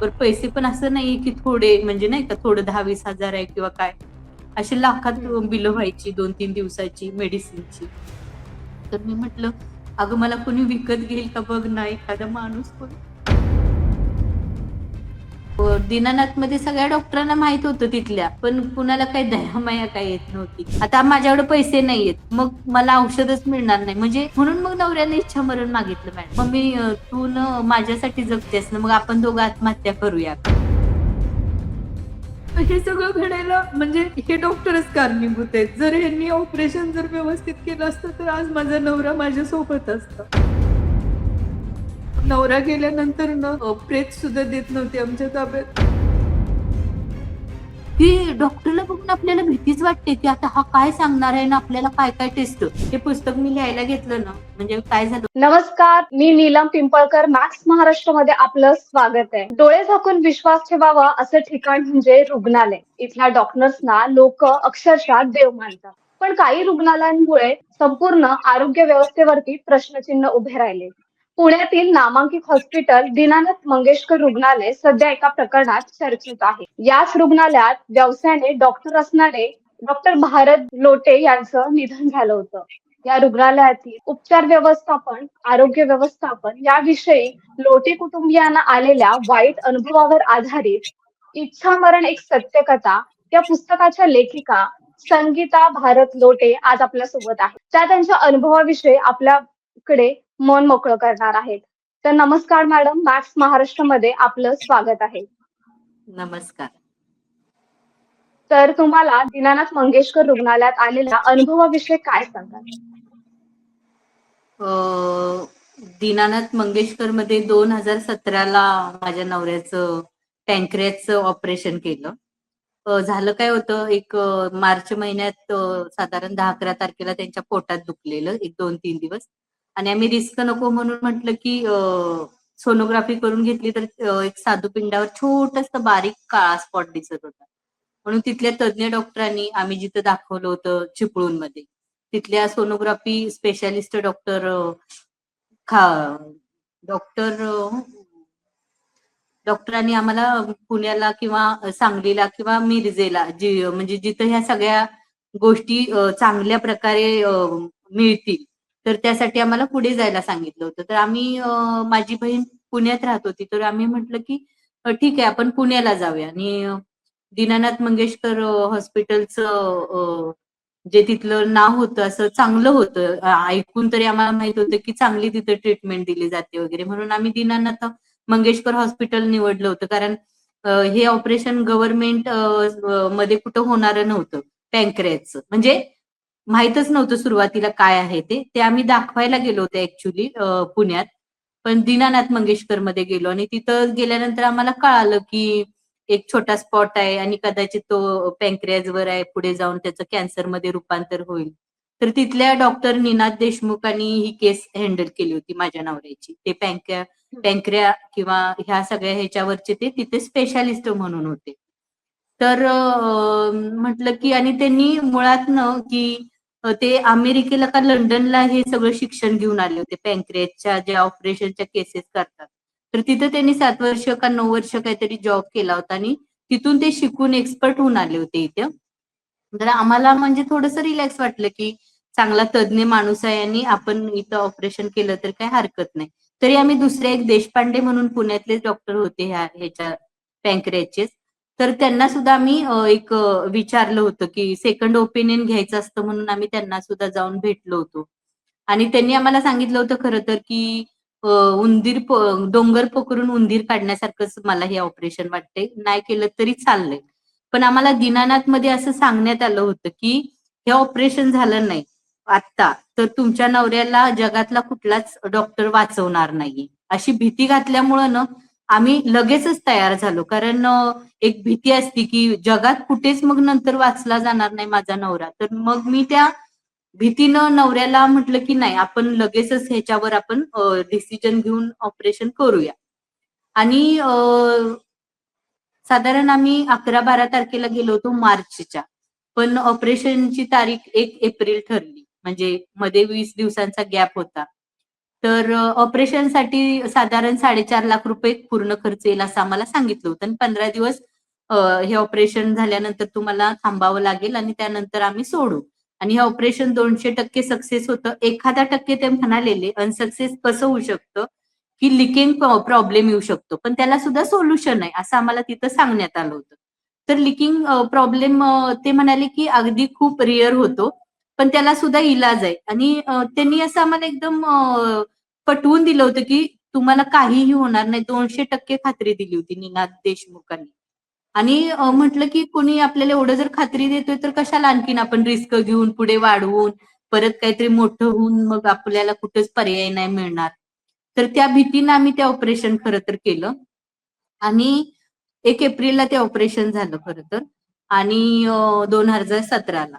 पण पैसे पण असं नाहीये की थोडे म्हणजे नाही का थोडं 10-20 हजार आहे किंवा काय. अशी लाखात बिलं व्हायची 2-3 दिवसाची मेडिसिनची. तर मी म्हटलं, "अगं मला कोणी विकत घेईल का बघ ना, एखादा माणूस कोणी." दीनानाथमध्ये सगळ्या डॉक्टरांना माहित होतं तिथल्या, पण कुणाला काही दयामाया काही येत नव्हती. आता माझ्याकडे पैसे नाहीयेत, मग मला औषधच मिळणार नाही. म्हणजे म्हणून मग नवऱ्याने इच्छामरण मागितलं मॅडम. मग मी "तू न माझ्यासाठी जगतेस ना, मग आपण दोघं आत्महत्या करूया." हे सगळं घडायला म्हणजे हे डॉक्टरच कारणीभूत आहेत. जर ह्यांनी ऑपरेशन जर व्यवस्थित केलं असतं, तर आज माझा नवरा माझ्यासोबत असता. नवरा गेल्यानंतर ना प्रेत सुद्धा देत नव्हते आमच्या ताब्यात. की डॉक्टरला बघून आपल्याला भीतीच वाटते, की आता हा काय सांगणार आहे ना आपल्याला काय-काय टेस्ट. हे पुस्तक मी लिहायला घेतलं ना, म्हणजे काय झालं. नमस्कार, मी नीलम पिंपळकर. मॅक्स महाराष्ट्रामध्ये आपलं स्वागत आहे. डोळे झाकून विश्वास ठेवावा असं ठिकाण म्हणजे रुग्णालय. इथल्या डॉक्टर्सना लोक अक्षरशः देव मानतात. पण काही रुग्णालयांमुळे संपूर्ण आरोग्य व्यवस्थेवरती प्रश्नचिन्ह उभे राहिले. पुण्यातील नामांकित हॉस्पिटल दीनानाथ मंगेशकर रुग्णालय सध्या एका प्रकरणात चर्चेत आहे. याच रुग्णालयात व्यवसायाने डॉक्टर असणारे डॉक्टर भारत लोटे यांचं निधन झालं होतं. या रुग्णालयातील उपचार व्यवस्थापन, आरोग्य व्यवस्थापन याविषयी लोटे कुटुंबियांना आलेल्या वाईट अनुभवावर आधारित इच्छामरण एक सत्यकथा या पुस्तकाच्या लेखिका संगीता भारत लोटे आज आपल्या सोबत आहेत. त्या त्यांच्या अनुभवाविषयी आपल्याकडे मन मोकळं करणार आहेत. तर नमस्कार मॅडम, मॅक्स महाराष्ट्रामध्ये आपलं स्वागत आहे. नमस्कार. तर तुम्हाला दीनानाथ मंगेशकर रुग्णालयात आलेल्या अनुभवाविषयी काय सांगाल? दीनानाथ मंगेशकरमध्ये 2017ला माझ्या नवऱ्याचं पॅनक्रियाचं ऑपरेशन केलं. झालं काय होतं, एक मार्च महिन्यात साधारण 10-11 तारखेला त्यांच्या पोटात दुखलेलं एक 2-3 दिवस आणि आम्ही रिस्क नको म्हणून म्हटलं, की सोनोग्राफी करून घेतली तर एक स्वादुपिंडावर छोटंसं बारीक काळा स्पॉट दिसत होता. म्हणून तिथल्या तज्ञ डॉक्टरांनी आम्ही जिथं दाखवलं होतं चिपळूणमध्ये, तिथल्या सोनोग्राफी स्पेशालिस्ट डॉक्टर खा डॉक्टर डॉक्टरांनी आम्हाला पुण्याला किंवा सांगलीला किंवा मिरजेला म्हणजे जिथं ह्या सगळ्या गोष्टी चांगल्या प्रकारे मिळतील, तर त्यासाठी आम्हाला पुढे जायला सांगितलं होतं. तर आम्ही माझी बहीण पुण्यात राहत होती, तर आम्ही म्हटलं की ठीक आहे आपण पुण्याला जाऊया आणि दीनानाथ मंगेशकर हॉस्पिटलचं जे तिथलं नाव होतं असं चांगलं होतं. ऐकून तरी आम्हाला माहित होतं की चांगली तिथे ट्रीटमेंट दिली जाते वगैरे, म्हणून आम्ही दीनानाथ मंगेशकर हॉस्पिटल निवडलं होतं. कारण हे ऑपरेशन गव्हर्नमेंट मध्ये कुठं होणारं नव्हतं पॅनक्रियाचं. म्हणजे माहीतच नव्हतं सुरुवातीला काय आहे ते. ते आम्ही दाखवायला गेलो होतो ऍक्च्युली पुण्यात. पण दीनानाथ मंगेशकरमध्ये गेलो आणि तिथं गेल्यानंतर आम्हाला कळालं की एक छोटा स्पॉट आहे आणि कदाचित तो पॅनक्रियाजवर आहे. पुढे जाऊन त्याचं कॅन्सरमध्ये रूपांतर होईल. तर तिथल्या डॉक्टर निनाद देशमुखांनी ही केस हँडल केली होती माझ्या नवऱ्याची. ते पॅनक्रिया किंवा ह्या सगळ्या ह्याच्यावरचे ते तिथे स्पेशालिस्ट म्हणून होते. तर म्हटलं की आणि त्यांनी मुळात न की ते अमेरिकेला का लंडनला हे सगळं शिक्षण घेऊन आले होते पॅनक्रियाच्या ज्या ऑपरेशनच्या केसेस करतात. तर तिथं त्यांनी 7 वर्ष का 9 वर्ष काहीतरी जॉब केला होता आणि तिथून ते शिकून एक्सपर्ट होऊन आले होते इथे. तर आम्हाला म्हणजे थोडंसं रिलॅक्स वाटलं की चांगला तज्ञ माणूस आहे आणि आपण इथं ऑपरेशन केलं तर काही हरकत नाही. तरी आम्ही दुसरे एक देशपांडे म्हणून पुण्यातलेच डॉक्टर होते ह्याच्या पॅनक्रियाचे. तर त्यांना सुद्धा आम्ही एक विचारलं होतं की सेकंड ओपिनियन घ्यायचं असतं म्हणून आम्ही त्यांना सुद्धा जाऊन भेटलो होतो. आणि त्यांनी आम्हाला सांगितलं होतं खरं तर की उंदीर डोंगर पोखरून उंदीर काढण्यासारखंच मला हे ऑपरेशन वाटतंय. नाही केलं तरी चाललंय. पण आम्हाला दीनानाथमध्ये असं सांगण्यात आलं होतं की हे ऑपरेशन झालं नाही आत्ता, तर तुमच्या नवऱ्याला जगातला कुठलाच डॉक्टर वाचवणार नाहीये. अशी भीती घातल्यामुळं ना आम्ही लगेचच तयार झालो. कारण एक भीती असती की जगात कुठेच मग नंतर वाचला जाणार नाही माझा नवरा. तर मग मी त्या भीतीनं नवऱ्याला म्हटलं की नाही आपण लगेचच ह्याच्यावर आपण डिसिजन घेऊन ऑपरेशन करूया. आणि साधारण आम्ही 11-12 तारखेला गेलो होतो मार्चच्या. पण ऑपरेशनची तारीख 1 एप्रिल ठरली. म्हणजे मध्ये 20 दिवसांचा गॅप होता. तर ऑपरेशनसाठी साधारण 4.5 लाख रुपये पूर्ण खर्च येईल असं आम्हाला सांगितलं होतं आणि 15 दिवस हे ऑपरेशन झाल्यानंतर तुम्हाला थांबावं लागेल आणि त्यानंतर आम्ही सोडू. आणि हे ऑपरेशन 200% सक्सेस होतं. 1% ते म्हणालेले अनसक्सेस कसं होऊ शकतं, की लिकिंग प्रॉब्लेम येऊ शकतो. पण त्याला सुद्धा सोल्युशन आहे असं आम्हाला तिथं सांगण्यात आलं होतं. तर लिकिंग प्रॉब्लेम ते म्हणाले, की अगदी खूप रेअर होतो. पण त्याला सुद्धा इलाज आहे आणि त्यांनी असं आम्हाला एकदम पटवून दिलं होतं, की तुम्हाला काहीही होणार नाही. 200% खात्री दिली होती निनाद देशमुखांनी. आणि म्हटलं, की कोणी आपल्याला एवढं जर खात्री देतोय, तर कशाला आणखीन आपण रिस्क घेऊन पुढे वाढवून, परत काहीतरी मोठं होऊन मग आपल्याला कुठेच पर्याय नाही मिळणार. तर त्या भीतीनं आम्ही ते ऑपरेशन खरं तर केलं आणि 1 एप्रिलला ते ऑपरेशन झालं खरं तर आणि 2017ला.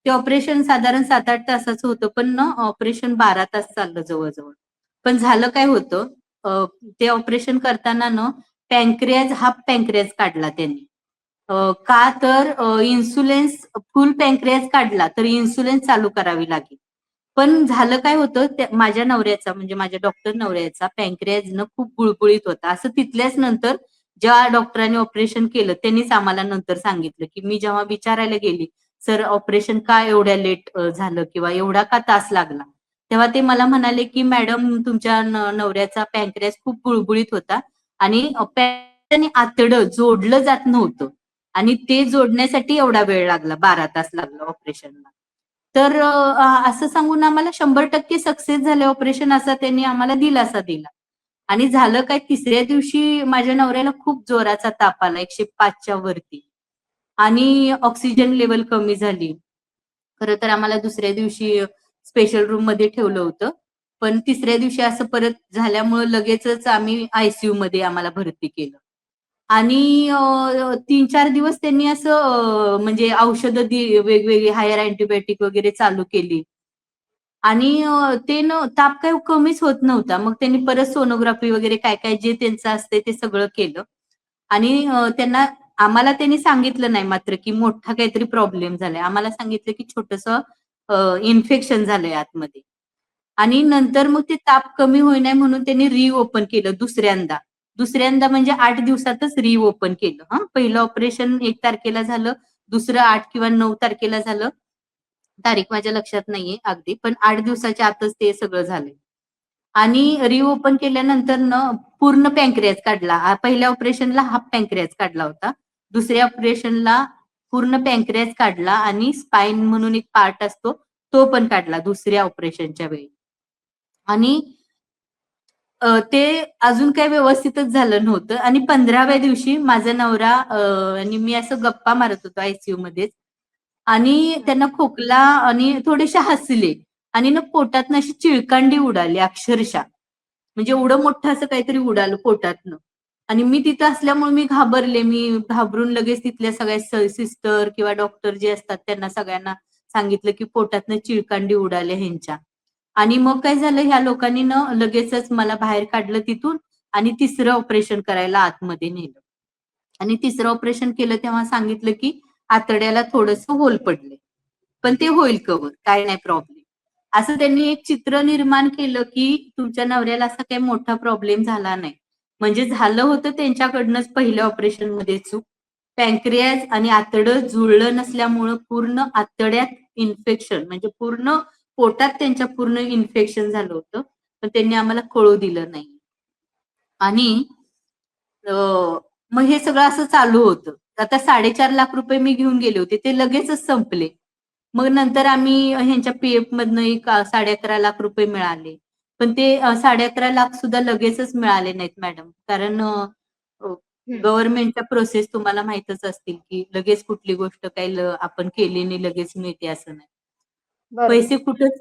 ते ऑपरेशन साधारण 7-8 तासाचं होतं, पण ना ऑपरेशन 12 तास चाललं जवळ-जवळ. पण झालं काय होतं, अ, ते ऑपरेशन करताना ना हाफ पॅन्क्रियाज काढला त्यांनी. का तर फुल पॅन्क्रियाज काढला, तर इन्शुलिन चालू करावी लागेल. पण झालं काय होतं, माझ्या नवऱ्याचा म्हणजे माझ्या डॉक्टर नवऱ्याचा पॅन्क्रियाज ना खूप गुळगुळीत होता. असं तिथल्याच नंतर ज्या डॉक्टरांनी ऑपरेशन केलं त्यांनीच आम्हाला नंतर सांगितलं, की मी जेव्हा विचारायला गेली, "सर ऑपरेशन का एवढ्या लेट झालं किंवा एवढा का तास लागला?" तेव्हा ते मला म्हणाले, की "मॅडम तुमच्या नवऱ्याचा पॅन्क्रियाज खूप गुळगुळीत होता आणि आणि आतडं जोडलं जात नव्हतं आणि ते जोडण्यासाठी एवढा वेळ लागला, 12 तास लागला ऑपरेशनला." तर असं सांगून आम्हाला 100% सक्सेस झाले ऑपरेशन असा त्यांनी आम्हाला दिलासा दिला. आणि झालं काय, तिसऱ्या दिवशी माझ्या नवऱ्याला खूप जोराचा ताप आला 105च्या वरती आणि ऑक्सिजन लेव्हल कमी झाली. खरं तर आम्हाला दुसऱ्या दिवशी स्पेशल रूममध्ये ठेवलं होतं. पण तिसऱ्या दिवशी असं परत झाल्यामुळं लगेचच आम्ही आयसीयूमध्ये आम्हाला भरती केलं. आणि 3-4 दिवस त्यांनी असं म्हणजे औषधं वेगवेगळी हायर अँटिबायोटिक वगैरे चालू केली. आणि ते ताप काही कमीच होत नव्हता. मग त्यांनी परत सोनोग्राफी वगैरे काय-काय जे त्यांचं असते ते सगळं केलं. आणि आम्हाला त्यांनी सांगितलं नाही मात्र, की मोठा काहीतरी प्रॉब्लेम झालाय. आम्हाला सांगितलं, की छोटंसं इन्फेक्शन झालंय आतमध्ये. आणि नंतर मग ते ताप कमी होईना म्हणून त्यांनी रिओपन केलं दुसऱ्यांदा. दुसऱ्यांदा म्हणजे 8 दिवसातच रिओपन केलं हां. पहिलं ऑपरेशन 1 तारखेला झालं, दुसरं 8 किंवा 9 तारखेला झालं. तारीख माझ्या लक्षात नाहीये अगदी, पण 8 दिवसाच्या आतच ते सगळं झालंय. आणि रिओपन केल्यानंतर पूर्ण पॅन्क्रियाज काढला. पहिल्या ऑपरेशनला हाफ पॅन्क्रियाज काढला होता. दुसऱ्या ऑपरेशनला पूर्ण पॅन्क्रियाज काढला आणि स्पाइन म्हणून एक पार्ट असतो, तो पण काढला दुसऱ्या ऑपरेशनच्या वेळी. आणि ते अजून काही व्यवस्थितच झालं नव्हतं आणि 15व्या दिवशी माझा नवरा आणि मी असं गप्पा मारत होतो आयसीयूमध्येच आणि त्यांना खोकला आणि थोडेसे हसले आणि पोटातनं अशी चिळकांडी उडाली अक्षरशः. म्हणजे एवढं मोठं असं काहीतरी उडालं पोटातनं. आणि मी तिथं असल्यामुळे मी घाबरले. मी घाबरून लगेच तिथल्या सगळ्या सिस्टर किंवा डॉक्टर जे असतात त्यांना सगळ्यांना सांगितलं, की पोटातनं चिळकांडी उडाल्या ह्यांच्या. आणि मग काय झालं, ह्या लोकांनी लगेचच मला बाहेर काढलं तिथून आणि तिसरं ऑपरेशन करायला आतमध्ये नेलं. आणि तिसरं ऑपरेशन केलं तेव्हा सांगितलं, की आतड्याला थोडंसं होल पडलंय. पण ते होईल कव्हर, काही नाही प्रॉब्लेम. असं त्यांनी एक चित्र निर्माण केलं, की तुमच्या नवऱ्याला असा काही मोठा प्रॉब्लेम झाला नाही. म्हणजे झालं होतं त्यांच्याकडनंच पहिल्या ऑपरेशनमध्ये चूक. पॅन्क्रियाज आणि आतडं जुळलं नसल्यामुळं पूर्ण आतड्यात इन्फेक्शन म्हणजे पूर्ण पोटात त्यांच्या पूर्ण इन्फेक्शन झालं होतं. पण त्यांनी आम्हाला कळू दिलं नाही. आणि अ, मग हे सगळं असं चालू होतं. आता 4.5 लाख रुपये मी घेऊन गेले होते. ते लगेचच संपले. मग नंतर आम्ही ह्यांच्या पी-एफमधनं एक 11.5 लाख रुपये मिळाले. पण ते 11.5 लाख सुद्धा लगेचच मिळाले नाहीत मॅडम. कारण अ, हं, गव्हर्नमेंटच्या प्रोसेस तुम्हाला माहीतच असतील, की लगेच कुठली गोष्ट काही आपण केली नाही लगेच मिळते असं नाही. बरोबर. पैसे कुठेच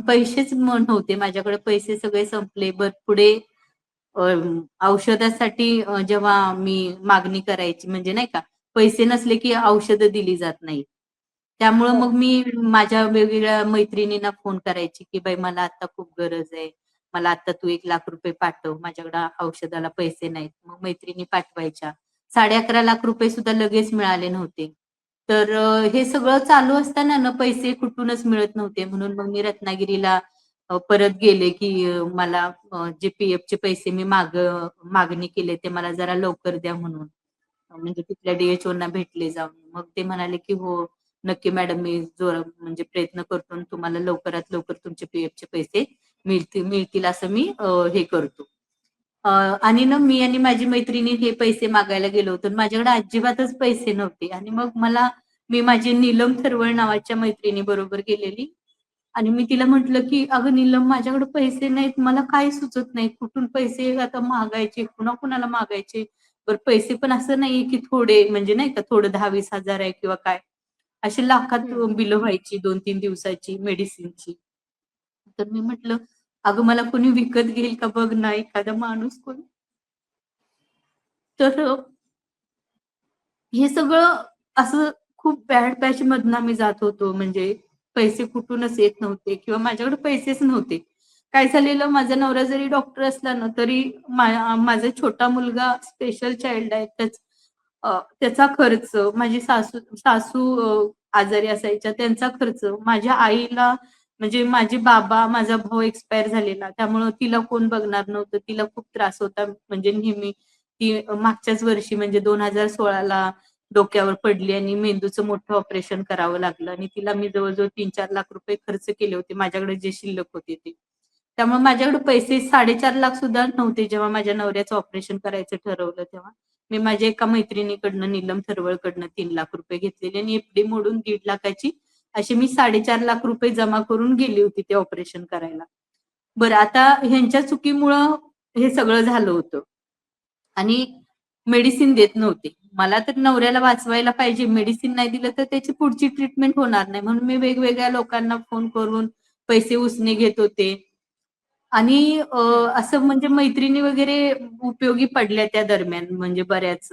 पैसेच नव्हते माझ्याकडे पैसे सगळे संपले. पुढे अ, औषधासाठी जेव्हा मी मागणी करायची म्हणजे नाही का, पैसे नसले की औषधं दिली जात नाहीत. त्यामुळं बरं. मग मी माझ्या वेगवेगळ्या मैत्रिणींना फोन करायची, की "बाई मला आता खूप गरज आहे. मला आता तू 1 लाख रुपये पाठव. माझ्याकडे औषधाला पैसे नाहीत." मग मैत्रिणी पाठवायच्या. 11.5 लाख रुपये सुद्धा लगेच मिळाले नव्हते. तर हे सगळं चालू असताना पैसे कुठूनच मिळत नव्हते. म्हणून मग मी रत्नागिरीला परत गेले की मला जे पीएफचे पैसे मी मागणी केले ते मला जरा लवकर द्या म्हणून. म्हणजे तिथल्या डीएचओना भेटले जाऊन. मग ते म्हणाले की "हो, नक्की मॅडम मी म्हणजे प्रयत्न करतो आणि तुम्हाला लवकरात लवकर तुमचे पीएफचे पैसे मिळतील मिळतील असं मी हे करतो." आणि ना मी आणि माझी मैत्रिणी हे पैसे मागायला गेलो होतो. माझ्याकडे अजिबातच पैसे नव्हते आणि मग मी माझी नीलम थरवळ नावाच्या मैत्रिणीबरोबर गेलेली आणि मी तिला म्हटलं, की "अगं नीलम माझ्याकडे पैसे नाहीत. मला काही सुचत नाही. कुठून पैसे आता मागायचे? कुणाकुणाला मागायचे?" बरं पैसे पण असं नाहीये, की थोडे म्हणजे नाही का थोडं 10,000-20,000 आहे किंवा काय. अशी लाखात हं. बिलं व्हायची 2-3 दिवसाची मेडिसिनची. तर मी म्हटलं, "अगं मला कोणी विकत घेईल का बघ ना एखादा माणूस कोणी." तर हे सगळं असं खूप बॅड पॅचमधनं आम्ही जात होतो. म्हणजे पैसे कुठूनच येत नव्हते किंवा माझ्याकडे पैसेच नव्हते. काय झालेलं माझा नवरा जरी डॉक्टर असला ना, तरी माझा छोटा मुलगा स्पेशल चाइल्ड आहे. त्याचा खर्च, माझी सासू सासू आजारी असायच्या त्यांचा खर्च, माझ्या आईला म्हणजे माझे बाबा, माझा भाऊ एक्सपायर झालेला. त्यामुळं तिला कोण बघणार नव्हतं. तिला खूप त्रास होता. म्हणजे नेहमी ती मागच्याच वर्षी म्हणजे 2016ला डोक्यावर पडली आणि मेंदूचं मोठं ऑपरेशन करावं लागलं आणि तिला मी जवळ-जवळ 3-4 लाख रुपये खर्च केले होते. माझ्याकडे जे शिल्लक होते ते. त्यामुळे माझ्याकडे पैसे 4.5 लाख सुद्धा नव्हते जेव्हा माझ्या नवऱ्याचं ऑपरेशन करायचं ठरवलं तेव्हा. मी माझ्या एका मैत्रिणीकडनं नीलम थरवळकडनं 3 लाख रुपये घेतलेले आणि एफडी मोडून 1.5 लाखाची अशी मी 4.5 लाख रुपये जमा करून गेली होती ते ऑपरेशन करायला. बरं आता ह्यांच्या चुकीमुळं हे सगळं झालं होतं. आणि मेडिसिन देत नव्हते. मला तर नवऱ्याला वाचवायला पाहिजे. मेडिसिन नाही दिलं तर त्याची पुढची ट्रीटमेंट होणार नाही. म्हणून मी वेगवेगळ्या लोकांना फोन करून पैसे उसने घेत होते. आणि हं. असं म्हणजे मैत्रिणी वगैरे उपयोगी पडल्या त्या दरम्यान म्हणजे बऱ्याच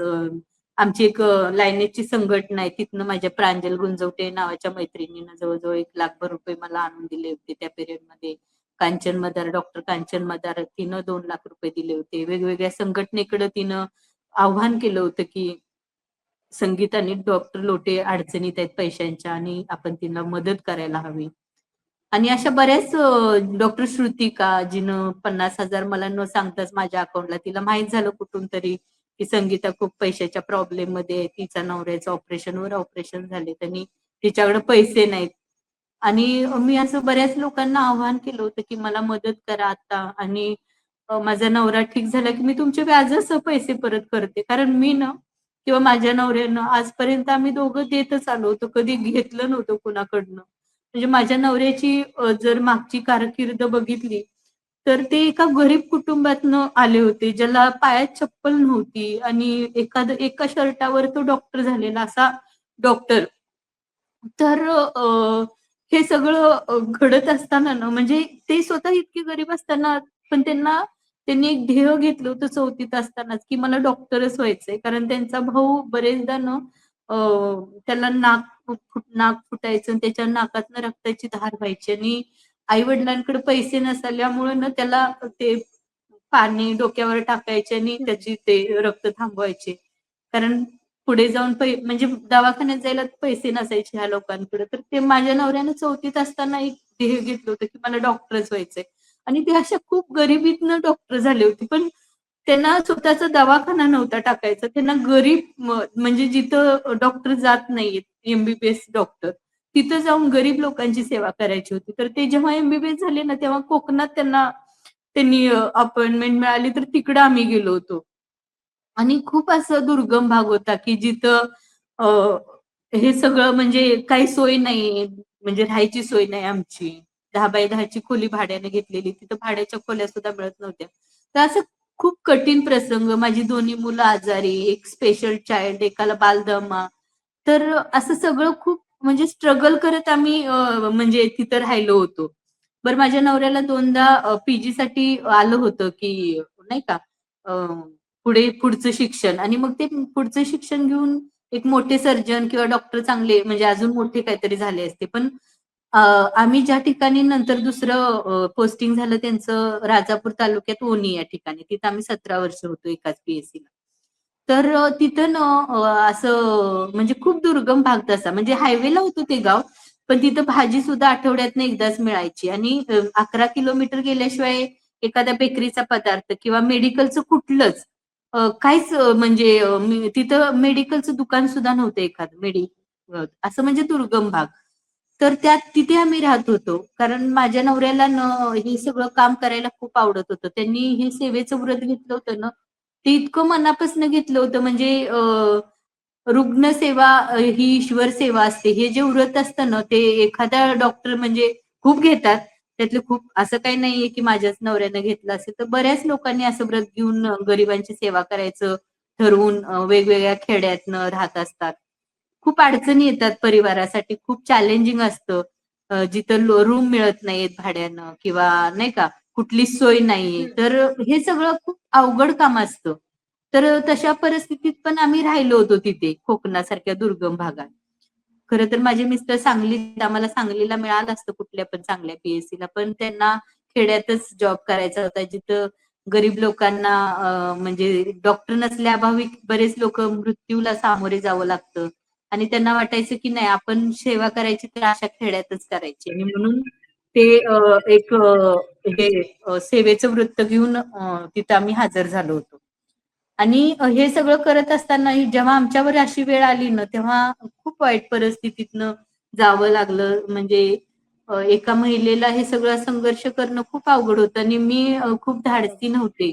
आमची एक लाईनेजची संघटना आहे. तिथनं माझ्या प्रांजल गुंजवटे नावाच्या मैत्रिणीनं जवळ-जवळ 1,00,000 रुपये मला आणून दिले होते त्या पिरियडमध्ये. कांचन मदार, डॉक्टर कांचन मदार तिनं 2,00,000 रुपये दिले होते. वेगवेगळ्या संघटनेकडे तिनं आव्हान केलं होतं, की संगीत आणि डॉक्टर लोटे अडचणीत आहेत पैशांच्या आणि आपण त्यांना मदत करायला हवी. आणि अशा बऱ्याच डॉक्टर श्रुतिका जिनं 50,000 मला न सांगताच माझ्या अकाउंटला तिला माहीत झालं कुठून तरी, की संगीता खूप पैशाच्या प्रॉब्लेममध्ये आहे. तिच्या नवऱ्याचं ऑपरेशनवर ऑपरेशन झालेत आणि तिच्याकडे पैसे नाहीत. आणि मी असं बऱ्याच लोकांना आवाहन केलं होतं, की मला मदत करा आता आणि माझा नवरा ठीक झाला, की मी तुमचे व्याजासह पैसे परत करते. कारण मी ना किंवा माझ्या नवऱ्यानं आजपर्यंत आम्ही दोघं देतच आलो होतो. कधी घेतलं नव्हतं कुणाकडनं. म्हणजे माझ्या नवऱ्याची जर मागची कारकीर्द बघितली, तर ते एका गरीब कुटुंबातनं आले होते, ज्याला पायात चप्पल नव्हती आणि एका शर्टावर तो डॉक्टर झालेला असा डॉक्टर. तर हे सगळं घडत असताना ना म्हणजे ते स्वतः इतके गरीब असताना पण त्यांनी एक ध्येय घेतलं होतं 4थीत असतानाच, की मला डॉक्टरच व्हायचंय. कारण त्यांचा भाऊ बरेचदा ना अ, त्याला नाक फुटायचं आणि त्याच्या नाकातनं रक्ताची धार व्हायची आणि आई-वडिलांकडे पैसे नसल्यामुळं ना त्याला ते पाणी डोक्यावर टाकायचे आणि हं. त्याची ते रक्त थांबवायचे. कारण पुढे जाऊन म्हणजे दवाखान्यात जायला पैसे नसायचे ह्या लोकांकडे. तर ते माझ्या नवऱ्यानं 4थीत असताना एक ध्येय घेतलं होतं, की मला डॉक्टरच व्हायचंय. आणि ते अशा खूप गरिबीतनं डॉक्टर झाले होते. पण त्यांना स्वतःचा दवाखाना नव्हता टाकायचा. त्यांना गरीब म्हणजे जिथं डॉक्टर जात नाहीयेत, एम-बी-बी-एस डॉक्टर, तिथं जाऊन गरीब लोकांची सेवा करायची होती. तर ते जेव्हा एम-बी-बी-एस झाले ना, तेव्हा कोकणात त्यांनी अपॉइंटमेंट मिळाली, तर तिकडं आम्ही गेलो होतो. आणि खूप असं दुर्गम भाग होता, की जिथं अ, हे सगळं म्हणजे काही सोय नाहीये. म्हणजे राहायची सोय नाही आमची. 10 बाय 10 ची खोली भाड्याने घेतलेली. तिथं भाड्याच्या खोल्या सुद्धा मिळत नव्हत्या. तर असं खूप कठीण प्रसंग. माझी दोन्ही मुलं आजारी, एक स्पेशल चाइल्ड, एकाला बालदमा. तर असं सगळं खूप म्हणजे स्ट्रगल करत आम्ही म्हणजे तिथं राहिलो होतो. बरं माझ्या नवऱ्याला 2दा पीजीसाठी आलं होतं, की नाही का अ, पुढचं शिक्षण आणि मग ते पुढचं शिक्षण घेऊन एक मोठे सर्जन किंवा डॉक्टर चांगले म्हणजे अजून मोठे काहीतरी झाले असते. पण अ, आम्ही ज्या ठिकाणी नंतर दुसरं पोस्टिंग झालं त्यांचं राजापूर तालुक्यात ओणी या ठिकाणी. तिथं आम्ही 17 वर्ष होतो एकाच पी-एस-सीला. तर तिथं ना असं म्हणजे खूप दुर्गम भाग तसा म्हणजे हायवेला होतं ते गाव. पण तिथं भाजी सुद्धा आठवड्यातनं एकदाच मिळायची आणि 11 किलोमीटर गेल्याशिवाय एखाद्या बेकरीचा पदार्थ किंवा मेडिकलचं कुठलंच काहीच म्हणजे तिथं मेडिकलचं दुकान सुद्धा नव्हतं एखादं असं म्हणजे दुर्गम भाग. तर तिथे आम्ही राहत होतो. कारण माझ्या नवऱ्याला हे सगळं काम करायला खूप आवडत होतं. त्यांनी हे सेवेचं व्रत घेतलं होतं ना, ते इतकं मनापासून घेतलं होतं म्हणजे रुग्णसेवा ही ईश्वर सेवा असते. हे जे व्रत असतं ना, ते एखादा डॉक्टर म्हणजे खूप घेतात. त्यातले खूप असं काही नाहीये, की माझ्याच नवऱ्यानं घेतलं असेल. तर बऱ्याच लोकांनी असं व्रत घेऊन गरिबांची सेवा करायचं ठरवून वेगवेगळ्या खेड्यातनं राहत असतात. खूप अडचणी येतात परिवारासाठी. खूप चॅलेंजिंग असतं. जिथं रूम मिळत नाहीयेत भाड्यानं किंवा नाही का, कुठलीच सोय नाहीये. हं. तर हे सगळं खूप अवघड काम असतं. तर तशा परिस्थितीत पण आम्ही राहिलो होतो तिथे कोकणासारख्या दुर्गम भागात. खरं तर माझे मिस्टर सांगलीत आम्हाला सांगलीला मिळालं असतं कुठल्या पण चांगल्या पीएससीला, पण त्यांना खेड्यातच जॉब करायचा होता, जिथं गरीब लोकांना म्हणजे डॉक्टर नसल्याअभावी बरेच लोकं मृत्यूला सामोरे जावं लागतं आणि त्यांना वाटायचं की नाही आपण सेवा करायची तर अशा खेड्यातच करायची आणि म्हणून ते एक हे सेवेचं वृत्त घेऊन तिथं आम्ही हजर झालो होतो. आणि हे सगळं करत असताना जेव्हा आमच्यावर अशी वेळ आली ना, तेव्हा खूप वाईट परिस्थितीतनं जावं लागलं. म्हणजे एका महिलेला हे सगळं संघर्ष करणं खूप अवघड होतं आणि मी खूप धाडसी बरोबर. नव्हते.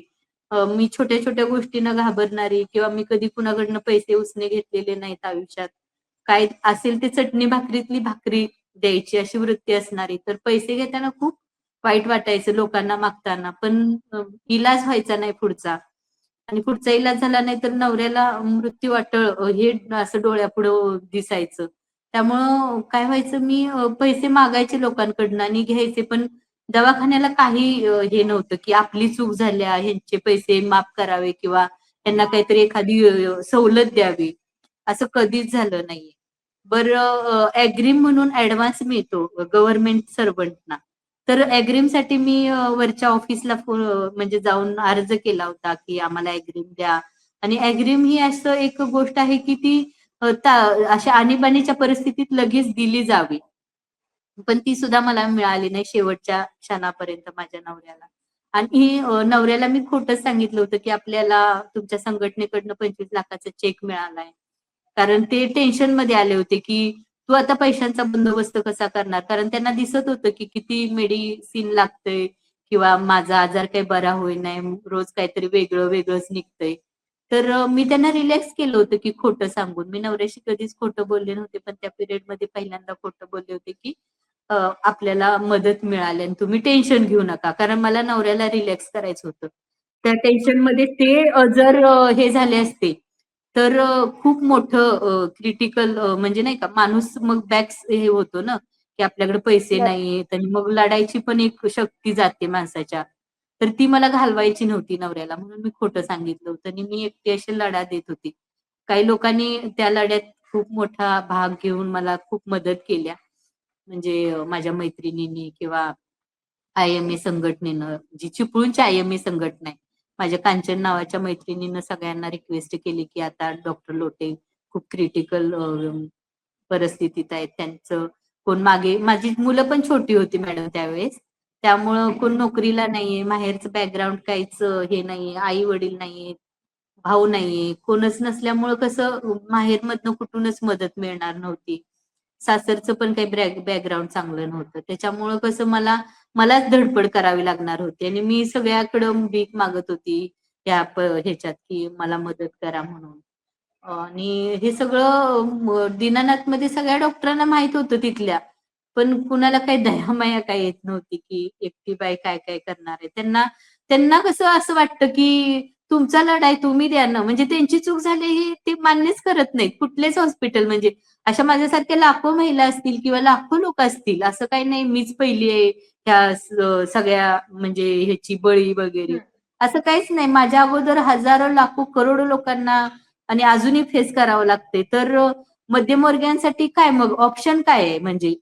मी छोट्या-छोट्या गोष्टींना घाबरणारी किंवा मी कधी कुणाकडनं पैसे उसने घेतलेले नाहीत आयुष्यात. काय असेल ते चटणी भाकरीतली भाकरी द्यायची अशी वृत्ती असणारी. तर पैसे घेताना खूप वाईट वाटायचं लोकांना मागताना. पण इलाज व्हायचा नाही पुढचा. आणि पुढचा इलाज झाला नाही तर नवऱ्याला मृत्यू वाटळ हे असं डोळ्यापुढं दिसायचं. त्यामुळं काय व्हायचं मी पैसे मागायचे लोकांकडनं आणि घ्यायचे पण दवाखान्याला काही हे नव्हतं, की आपली चूक झाल्या, ह्यांचे पैसे माफ करावे किंवा त्यांना काहीतरी एखादी सवलत द्यावी. असं कधीच झालं नाहीये. बरं म्हणून ॲडव्हान्स मिळतो गव्हर्नमेंट सर्व्हंटना. तर अग्रीमसाठी मी वरच्या ऑफिसला म्हणजे जाऊन अर्ज केला होता, की आम्हाला अग्रीम द्या आणि अग्रीम ही असं एक गोष्ट आहे, की ती अशा आणीबाणीच्या परिस्थितीत लगेच दिली जावी. पण ती सुद्धा मला मिळाली नाही शेवटच्या क्षणापर्यंत माझ्या नवऱ्याला. आणि नवऱ्याला मी खोटंच सांगितलं होतं, की आपल्याला तुमच्या संघटनेकडनं 25,00,000चा चेक मिळालाय. कारण ते टेन्शनमध्ये आले होते, की तू आता पैशांचा बंदोबस्त कसा करणार? कारण त्यांना दिसत होतं, की किती मेडिसिन लागतंय किंवा माझा आजार काही बरा होईना, रोज काहीतरी वेगळंच निघतंय. तर मी त्यांना रिलॅक्स केलं होतं, की खोटं सांगून. मी नवऱ्याशी कधीच खोटं बोलले नव्हते, पण त्या पिरियडमध्ये पहिल्यांदा खोटं बोलले होते, की आपल्याला मदत मिळाली आणि तुम्ही टेन्शन घेऊ नका. कारण मला नवऱ्याला रिलॅक्स करायचं होतं. त्या टेन्शनमध्ये ते जर हे झाले असते, तर खूप मोठं क्रिटिकल म्हणजे नाही का माणूस मग हे होतो ना, की आपल्याकडे पैसे बरं. नाहीयेत आणि मग लढायची पण एक शक्ती जाते माणसाच्या. तर ती मला घालवायची नव्हती नवऱ्याला म्हणून मी खोटं सांगितलं होतं आणि मी एकटी अशी लढा देत होती. काही लोकांनी त्या लढ्यात खूप मोठा भाग घेऊन मला खूप मदत केल्या. म्हणजे माझ्या मैत्रिणींनी किंवा आय-एम-ए संघटनेनं, जी चिपळूणची आय-एम-ए संघटना आहे. माझ्या कांचन नावाच्या मैत्रिणीनं सगळ्यांना रिक्वेस्ट केली, की आता डॉक्टर लोटे खूप क्रिटिकल परिस्थितीत आहेत. त्यांचं कोण मागे माझी मुलं पण छोटी होती मॅडम त्यावेळेस. त्यामुळं कोण नोकरीला नाहीये, माहेरचं बॅकग्राऊंड काहीच हे नाहीये, आई-वडील नाहीयेत, भाऊ नाहीये, कोणच नसल्यामुळं कसं माहेरमधनं कुठूनच मदत मिळणार नव्हती. सासरचं पण काही बॅकग्राऊंड चांगलं नव्हतं. त्याच्यामुळं कसं मलाच धडपड करावी लागणार होती आणि मी सगळ्याकडं भीक मागत होती ह्याच्यात, की मला मदत करा म्हणून. आणि हे सगळं दीनानाथमध्ये सगळ्या डॉक्टरांना माहीत होतं तिथल्या. पण कुणाला काही दयामाया काही येत नव्हती, की एकटी बाई काय-काय करणार आहे. त्यांना त्यांना कसं असं वाटतं, की तुमचा लढाई तुम्ही द्या ना. म्हणजे त्यांची चूक झाली ही ते मान्यच करत नाहीत. कुठलेच हॉस्पिटल म्हणजे अशा माझ्यासारख्या लाखो महिला असतील किंवा लाखो लोकं असतील. असं काही नाही मीच पहिली आहे ह्या सगळ्या म्हणजे ह्याची बळी वगैरे. हं. असं काहीच नाही. माझ्या अगोदर हजारो, लाखो, करोडो लोकांना आणि अजूनही फेस करावं लागते. तर मध्यमवर्गीयांसाठी काय मग ऑप्शन काय आहे म्हणजे?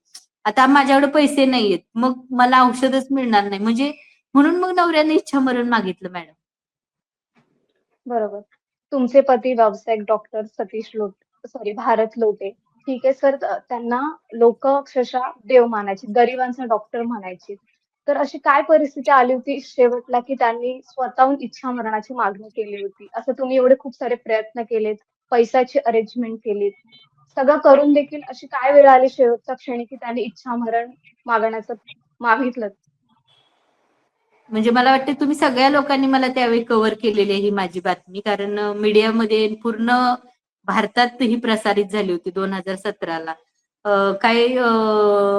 आता माझ्याकडे पैसे नाहीयेत. मग मला औषधच मिळणार नाही. म्हणजे म्हणून मग नवऱ्याने इच्छामरण मागितलं मॅडम. बरोबर. तुमचे पती व्यावसायिक डॉक्टर सतीश लोट सॉरी भारत लोटे. ठीक आहे सर. त्यांना लोक अक्षरशः देव मानायचे, गरिबांचा डॉक्टर म्हणायचे. तर अशी काय परिस्थिती आली होती शेवटला की त्यांनी स्वतःहून इच्छा मरणाची मागणी केली होती? असं तुम्ही एवढे खूप सारे प्रयत्न केलेत, पैशाची अरेंजमेंट केलीत, सगळं करून देखील अशी काय वेळ आली शेवटच्या क्षणी की त्यांनी इच्छा मरण मागण्याचं मागितलं? म्हणजे मला वाटतं तुम्ही सगळ्या लोकांनी मला त्यावेळी कव्हर केलेली आहे ही माझी बातमी, कारण मीडियामध्ये पूर्ण भारतात ही प्रसारित झाली होती 2017ला. काय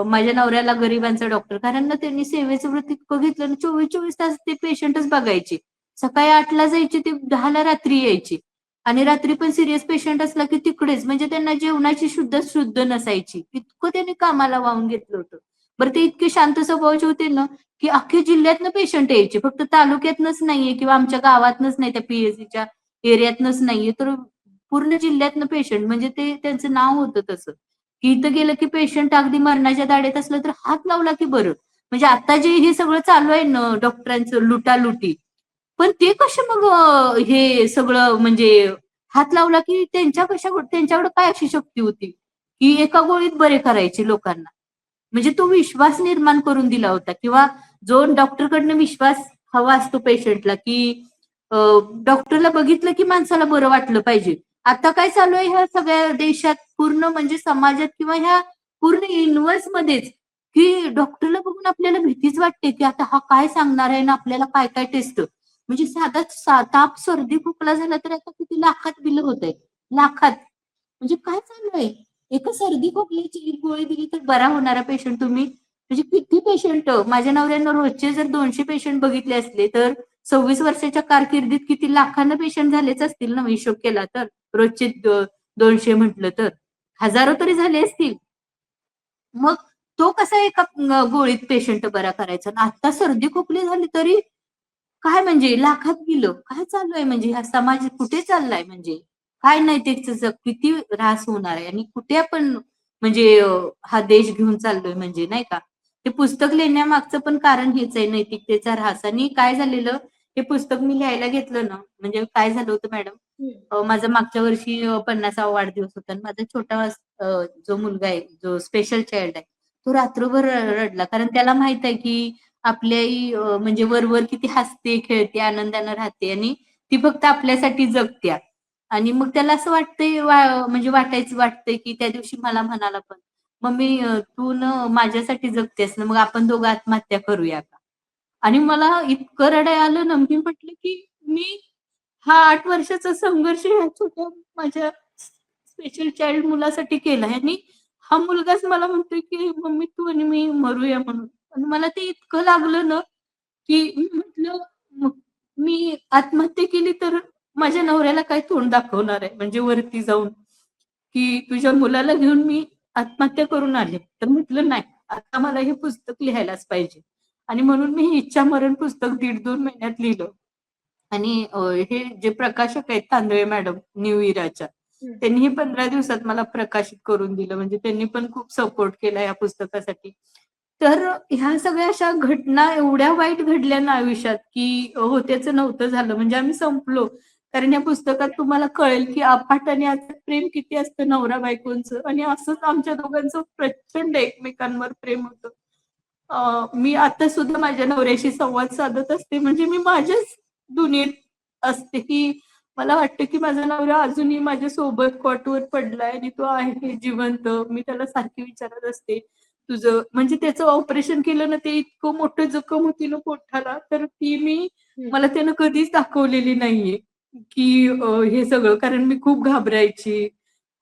माझ्या नवऱ्याला गरिबांचा डॉक्टर, कारण ना त्यांनी सेवेचं व्रत इतकं घेतलं ना, 24-24 तास ते पेशंटच बघायचे. सकाळी 8ला जायचे ते 10ला रात्री यायचे. आणि रात्री पण सिरियस पेशंट असला की तिकडेच, म्हणजे त्यांना जेवणाची शुद्ध शुद्ध नसायची. इतकं त्यांनी कामाला वाहून घेतलं होतं. बरं ते इतके शांत स्वभावाचे होते ना, की अख्ख्या जिल्ह्यातनं पेशंट यायचे. फक्त तालुक्यातनच नाहीये किंवा आमच्या गावातनच नाही, त्या पीएचसीच्या एरियातनच नाहीये, तर पूर्ण जिल्ह्यातनं पेशंट, म्हणजे ते त्यांचं नाव होतं तसं. की इथं गेलं की पेशंट अगदी मरणाच्या दाढेत असलं तर हात लावला की बरं. म्हणजे आता जे हे सगळं चालू आहे ना डॉक्टरांचं लुटालुटी, पण ते कसे मग हे सगळं म्हणजे हात लावला की त्यांच्याकडे काय अशी शक्ती होती, की एका गोळीत बरे करायचे लोकांना. म्हणजे तो विश्वास निर्माण करून दिला होता, किंवा जो डॉक्टरकडनं विश्वास हवा असतो पेशंटला, की डॉक्टरला बघितलं की माणसाला बरं वाटलं पाहिजे. आता काय चालू आहे ह्या सगळ्या देशात, पूर्ण म्हणजे समाजात किंवा ह्या पूर्ण युनिव्हर्स मध्येच, की डॉक्टरला बघून आपल्याला भीतीच वाटते, की आता हा काय सांगणार आहे ना आपल्याला काय काय टेस्ट. म्हणजे साधा ताप सर्दी खोकला झाला तर आता किती लाखात बिल होत आहे. लाखात. म्हणजे काय चालू आहे? एका सर्दी खोकल्याची एक गोळी दिली तर बरा होणारा पेशंट तुम्ही, म्हणजे किती पेशंट, माझ्या नवऱ्यानं रोजचे जर 200 पेशंट बघितले असले तर 26 वर्षाच्या कारकिर्दीत किती लाखांना पेशंट झालेच असतील ना, हिशोब केला तर. रोजचे 200 म्हटलं तर हजारो तरी झाले असतील. मग तो कसा एका गोळीत पेशंट बरा करायचा, आणि आता सर्दी खोकली झाली तरी काय, म्हणजे लाखात गेलं. काय चालू आहे, म्हणजे हा समाज कुठे चाललाय, म्हणजे काय नैतिकचं जग किती ऱ्हास होणार आहे, आणि कुठे आपण म्हणजे हा देश घेऊन चाललोय, म्हणजे नाही का. ते पुस्तक लिहिण्यामागचं पण कारण हेच आहे, नैतिकतेचा ऱ्हास. आणि काय झालेलं, हे पुस्तक मी लिहायला घेतलं ना, म्हणजे काय झालं होतं मॅडम, हम्म. माझा मागच्या वर्षी 50वा वाढदिवस होता, आणि माझा छोटा जो मुलगा आहे, जो स्पेशल चाइल्ड आहे, तो रात्रभर रडला, कारण त्याला माहित आहे की आपली आई म्हणजे वरवर किती हसते, खेळते, आनंदानं राहते, आणि ती फक्त आपल्यासाठी जगत्या. आणि मग त्याला असं वाटतंय, म्हणजे वाटतंय की त्या दिवशी मला म्हणाला पण, "मम्मी तू न माझ्यासाठी जगतेस ना, मग आपण दोघं आत्महत्या करूया का?" आणि मला इतकं रडायला आलं ना, मी म्हटलं की मी हा 8 वर्षाचा संघर्ष ह्या छोट्या माझ्या स्पेशल चाइल्ड मुलासाठी केलाय, आणि हा मुलगाच मला म्हणतोय की "मम्मी तू आणि मी मरूया" म्हणून. आणि मला ते इतकं लागलं ना, की मी म्हटलं, मग मी आत्महत्या केली तर माझ्या नवऱ्याला काय तोंड दाखवणार आहे, म्हणजे वरती जाऊन, की तुझ्या मुलाला घेऊन मी आत्महत्या करून आले. तर म्हटलं नाही, आता मला हे पुस्तक लिहायलाच पाहिजे. आणि म्हणून मी हे इच्छामरण पुस्तक 1.5-2 महिन्यात लिहिलं. आणि हे जे प्रकाशक आहेत तांदळे मॅडम न्यू इराच्या, हम्म. त्यांनीही 15 दिवसात मला प्रकाशित करून दिलं. म्हणजे त्यांनी पण खूप सपोर्ट केला या पुस्तकासाठी. तर ह्या सगळ्या अशा घटना एवढ्या वाईट घडल्या ना आयुष्यात, की होत्याचं नव्हतं झालं. म्हणजे आम्ही संपलो. कारण या पुस्तकात तुम्हाला कळेल, की अफाट आणि अथाट प्रेम किती असतं नवरा-बायकोचं, आणि असंच आमच्या दोघांचं प्रचंड एकमेकांवर प्रेम होतं. मी आता सुद्धा माझ्या नवऱ्याशी संवाद साधत असते, म्हणजे मी माझ्याच दुनियेत असते, की मला वाटतं, की माझा नवरा अजूनही माझ्यासोबत कॉटवर पडलाय आणि तो आहे जिवंत. मी त्याला सारखी विचारत असते, "तुझं" म्हणजे त्याचं ऑपरेशन केलं ना, ते इतकं मोठं जखम होती ना पोटाला, तर ती हम्म. मला त्यानं कधीच दाखवलेली नाहीये, की हे सगळं. कारण मी खूप घाबरायची.